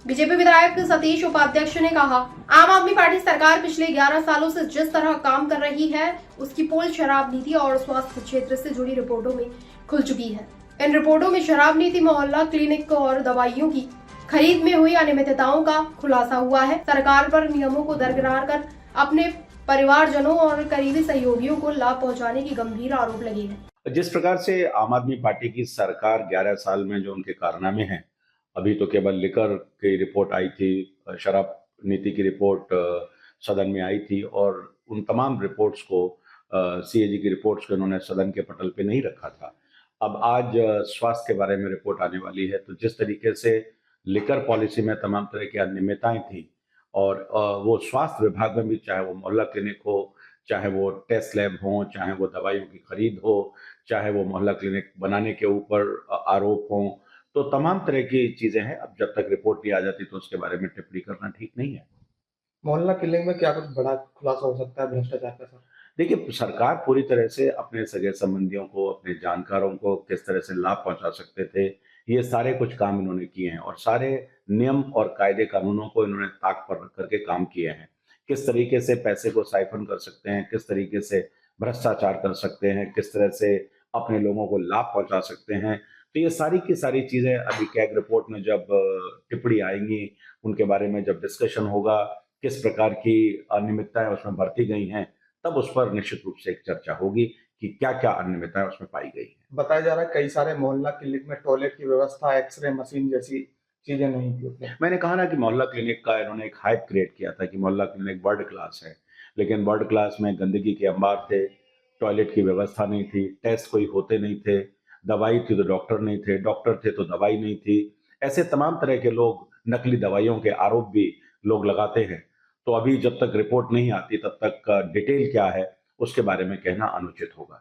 BJP विधायक सतीश उपाध्यक्ष ने कहा, आम आदमी पार्टी सरकार पिछले 11 सालों से जिस तरह काम कर रही है उसकी पोल शराब नीति और स्वास्थ्य क्षेत्र से जुड़ी रिपोर्टों में खुल चुकी है। इन रिपोर्टों में शराब नीति, मोहल्ला क्लिनिक और दवाइयों की खरीद में हुई अनियमितताओं का खुलासा हुआ है। सरकार पर नियमों को दरकिनार कर अपने परिवारजनों और करीबी सहयोगियों को लाभ पहुंचाने की गंभीर आरोप लगे हैं। जिस प्रकार से आम आदमी पार्टी की सरकार 11 साल में जो उनके कारनामे हैं, अभी तो केवल लिकर की रिपोर्ट आई थी, शराब नीति की रिपोर्ट सदन में आई थी और उन तमाम रिपोर्ट्स को सीएजी की रिपोर्ट्स को इन्होंने सदन के पटल पे नहीं रखा था। अब आज स्वास्थ्य के बारे में रिपोर्ट आने वाली है, तो जिस तरीके से लिकर पॉलिसी में तमाम तरह की अनियमितताएं थी और वो स्वास्थ्य विभाग में भी, चाहे वो मोहल्ला क्लिनिक हो, चाहे वो टेस्ट लैब हो, चाहे वो दवाइयों की खरीद हो, चाहे वो मोहल्ला क्लिनिक बनाने के ऊपर आरोप हों, तो तमाम तरह की चीजें हैं। अब जब तक रिपोर्ट नहीं आ जाती तो उसके बारे में टिप्पणी करना ठीक नहीं है। मोहल्ला क्लिनिक में क्या कुछ बड़ा खुलासा हो सकता है भ्रष्टाचार का सर? देखिए, सरकार पूरी तरह से अपने सगे संबंधियों को, अपने जानकारों को किस तरह से लाभ पहुंचा सकते थे, ये सारे कुछ काम इन्होंने किए हैं और सारे नियम और कायदे कानूनों को इन्होंने ताक पर रख करके काम किए हैं। किस तरीके से पैसे को साइफन कर सकते हैं, किस तरीके से भ्रष्टाचार कर सकते हैं, किस तरह से अपने लोगों को लाभ पहुंचा सकते हैं, तो ये सारी की सारी चीजें अभी कैग रिपोर्ट में जब टिप्पणी आएंगी, उनके बारे में जब डिस्कशन होगा, किस प्रकार की अनियमितताएं उसमें बरती गई हैं, तब उस पर निश्चित रूप से एक चर्चा होगी कि क्या-क्या अनियमितताएं उसमें पाई गई हैं। बताया जा रहा है कई सारे मोहल्ला क्लिनिक में टॉयलेट की व्यवस्था, एक्सरे मशीन जैसी चीजें नहीं थी उसमें। मैंने कहा ना कि मोहल्ला क्लिनिक का इन्होंने एक हाइप क्रिएट किया था कि मोहल्ला क्लिनिक वर्ल्ड क्लास है, लेकिन वर्ल्ड क्लास में गंदगी के अंबार थे, टॉयलेट की व्यवस्था नहीं थी, टेस्ट कोई होते नहीं थे, दवाई थी तो डॉक्टर नहीं थे, डॉक्टर थे तो दवाई नहीं थी। ऐसे तमाम तरह के लोग, नकली दवाइयों के आरोप भी लोग लगाते हैं। तो अभी जब तक रिपोर्ट नहीं आती तब तक डिटेल क्या है उसके बारे में कहना अनुचित होगा।